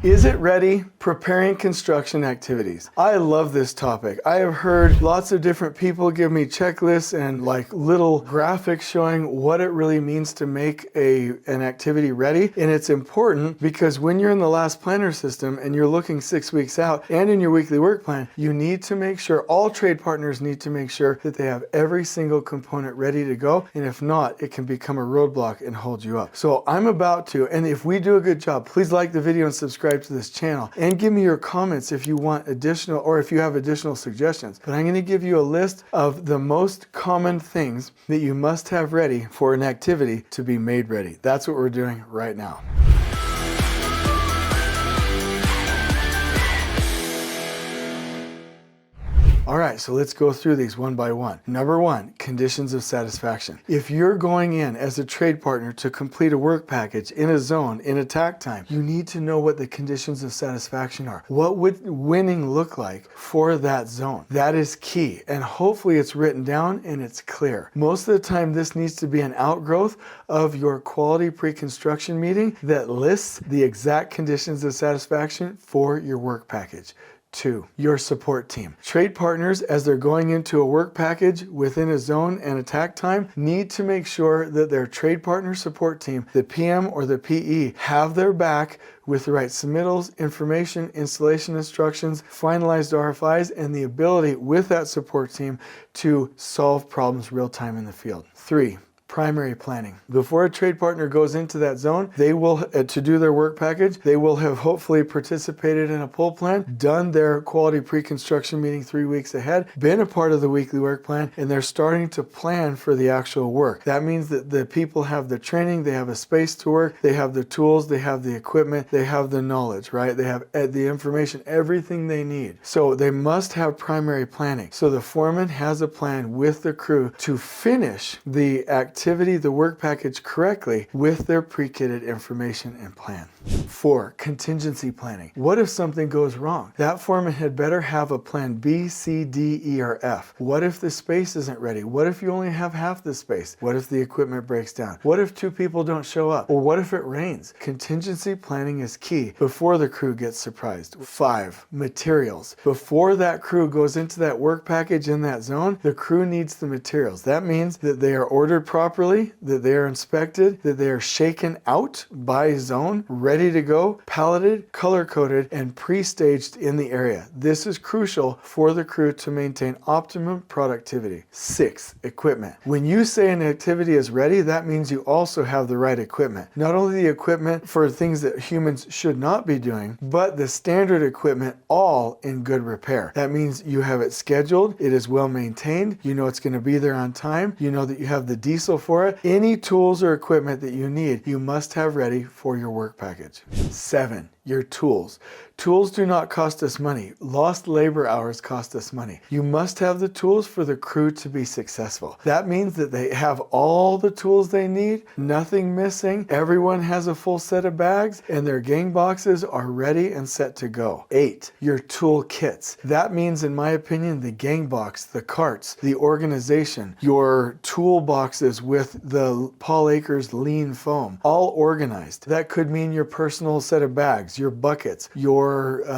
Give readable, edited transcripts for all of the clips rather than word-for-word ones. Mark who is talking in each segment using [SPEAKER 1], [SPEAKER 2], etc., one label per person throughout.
[SPEAKER 1] Is it ready? Preparing construction activities. I love this topic. I have heard lots of different people give me checklists and like little graphics showing what it really means to make an activity ready. And it's important because when you're in the last planner system and you're looking 6 weeks out and in your weekly work plan, you need to make sure, all trade partners need to make sure that they have every single component ready to go. And if not, it can become a roadblock and hold you up. So I'm about to, and if we do a good job, please like the video and subscribe to this channel and give me your comments if you want additional or if you have additional suggestions. But I'm going to give you a list of the most common things that you must have ready for an activity to be made ready. That's what we're doing right now. All right, so let's go through these one by one. Number one, conditions of satisfaction. If you're going in as a trade partner to complete a work package in a zone, in attack time, you need to know what the conditions of satisfaction are. What would winning look like for that zone? That is key, and hopefully it's written down and it's clear. Most of the time, this needs to be an outgrowth of your quality pre-construction meeting that lists the exact conditions of satisfaction for your work package. 2, your support team. Trade partners, as they're going into a work package within a zone and attack time, need to make sure that their trade partner support team, the PM or the PE, have their back with the right submittals, information, installation instructions, finalized RFIs, and the ability with that support team to solve problems real time in the field. 3, primary planning. Before a trade partner goes into that zone, they will, to do their work package, they will have hopefully participated in a pull plan, done their quality pre-construction meeting 3 weeks ahead, been a part of the weekly work plan, and they're starting to plan for the actual work. That means that the people have the training, they have a space to work, they have the tools, they have the equipment, they have the knowledge, right? They have the information, everything they need. So they must have primary planning. So the foreman has a plan with the crew to finish the activity, the work package correctly with their pre-kitted information and plan. 4, contingency planning. What if something goes wrong? That foreman had better have a plan B, C, D, E, or F. What if the space isn't ready? What if you only have half the space? What if the equipment breaks down? What if 2 people don't show up? Or what if it rains? Contingency planning is key before the crew gets surprised. 5, materials. Before that crew goes into that work package in that zone, the crew needs the materials. That means that they are ordered properly, that they are inspected, that they are shaken out by zone, ready to go, palleted, color-coded, and pre-staged in the area. This is crucial for the crew to maintain optimum productivity. 6, equipment. When you say an activity is ready, that means you also have the right equipment. Not only the equipment for things that humans should not be doing, but the standard equipment all in good repair. That means you have it scheduled, it is well maintained, you know it's going to be there on time, you know that you have the diesel for it. Any tools or equipment that you need, you must have ready for your work package. 7, your tools. Tools do not cost us money. Lost labor hours cost us money. You must have the tools for the crew to be successful. That means that they have all the tools they need, nothing missing. Everyone has a full set of bags and their gang boxes are ready and set to go. 8, your tool kits. That means, in my opinion, the gang box, the carts, the organization, your tool boxes with the Paul Akers lean foam, all organized. That could mean your personal set of bags, your buckets, your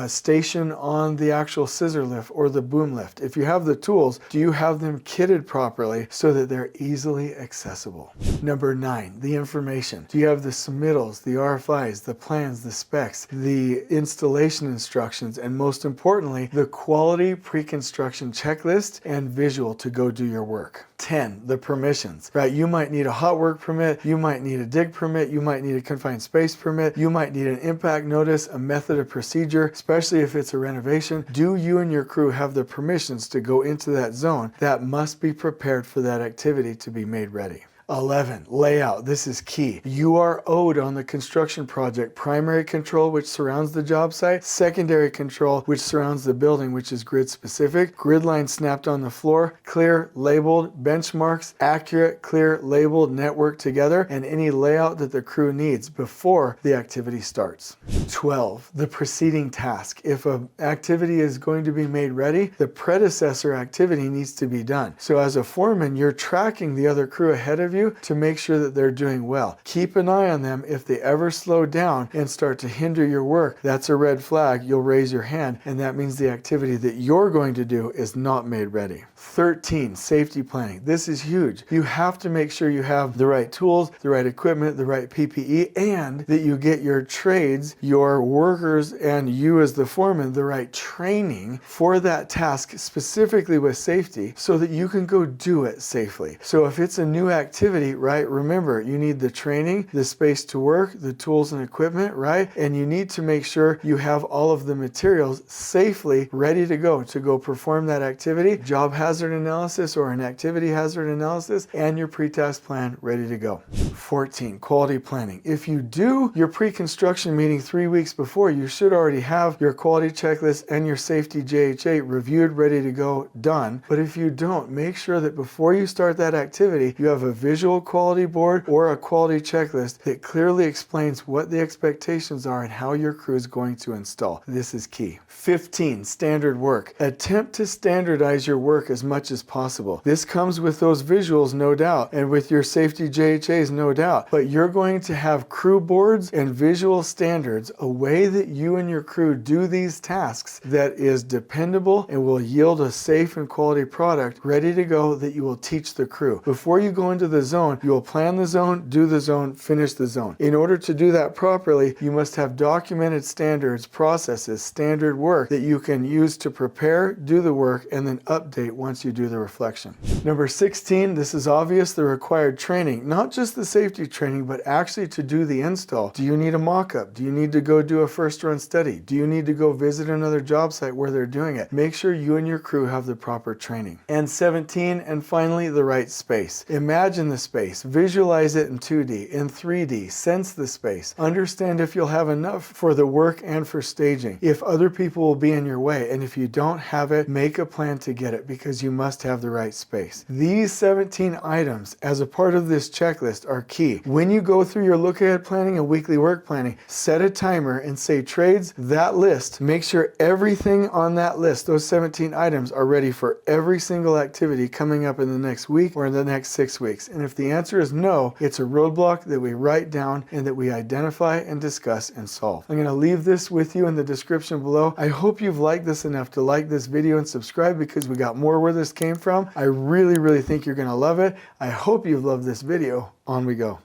[SPEAKER 1] station on the actual scissor lift or the boom lift. If you have the tools, do you have them kitted properly so that they're easily accessible? Number 9, the information. Do you have the submittals, the RFIs, the plans, the specs, the installation instructions, and most importantly, the quality pre-construction checklist and visual to go do your work? 10, the permissions, right? You might need a hot work permit, you might need a dig permit, you might need a confined space permit, you might need an impact notice, a method of procedure, especially if it's a renovation. Do you and your crew have the permissions to go into that zone that must be prepared for that activity to be made ready? 11, layout. This is key. You are owed on the construction project primary control, which surrounds the job site, secondary control, which surrounds the building, which is grid specific, grid lines snapped on the floor, clear, labeled, benchmarks, accurate, clear, labeled, networked together, and any layout that the crew needs before the activity starts. 12, the preceding task. If an activity is going to be made ready, the predecessor activity needs to be done. So as a foreman, you're tracking the other crew ahead of you you to make sure that they're doing well. Keep an eye on them. If they ever slow down and start to hinder your work, that's a red flag. You'll raise your hand, and that means the activity that you're going to do is not made ready. 13, safety planning. This is huge. You have to make sure you have the right tools, the right equipment, the right PPE, and that you get your trades, your workers, and you as the foreman, the right training for that task, specifically with safety, so that you can go do it safely. So if it's a new activity, right, remember, you need the training, the space to work, the tools and equipment, right? And you need to make sure you have all of the materials safely ready to go perform that activity, job hazard analysis or an activity hazard analysis, and your pre-task plan ready to go. 14, quality planning. If you do your pre-construction meeting 3 weeks before, you should already have your quality checklist and your safety JHA reviewed, ready to go, done. But if you don't, make sure that before you start that activity, you have a visual quality board or a quality checklist that clearly explains what the expectations are and how your crew is going to install. This is key. 15, standard work. Attempt to standardize your work as much as possible. This comes with those visuals, no doubt, and with your safety JHAs, no doubt, but you're going to have crew boards and visual standards, a way that you and your crew do these tasks that is dependable and will yield a safe and quality product ready to go that you will teach the crew. Before you go into the zone, you will plan the zone, do the zone, finish the zone. In order to do that properly, you must have documented standards, processes, standard work that you can use to prepare, do the work, and then update once you do the reflection. Number 16, this is obvious, the required training. Not just the safety training, but actually to do the install. Do you need a mock-up? Do you need to go do a first run study? Do you need to go visit another job site where they're doing it? Make sure you and your crew have the proper training. And 17, and finally, the right space. Imagine the space. Visualize it in 2D, in 3D. Sense the space. Understand if you'll have enough for the work and for staging. If other people will be in your way, and if you don't have it, make a plan to get it, because you must have the right space. These 17 items as a part of this checklist are key. When you go through your look ahead planning and weekly work planning, set a timer and say, trades, that list, make sure everything on that list, those 17 items, are ready for every single activity coming up in the next week or in the next 6 weeks. And if the answer is no, it's a roadblock that we write down and that we identify and discuss and solve. I'm going to leave this with you in the description below. I hope you've liked this enough to like this video and subscribe, because we got more where this came from. I really think you're going to love it. I hope you've loved this video. On we go.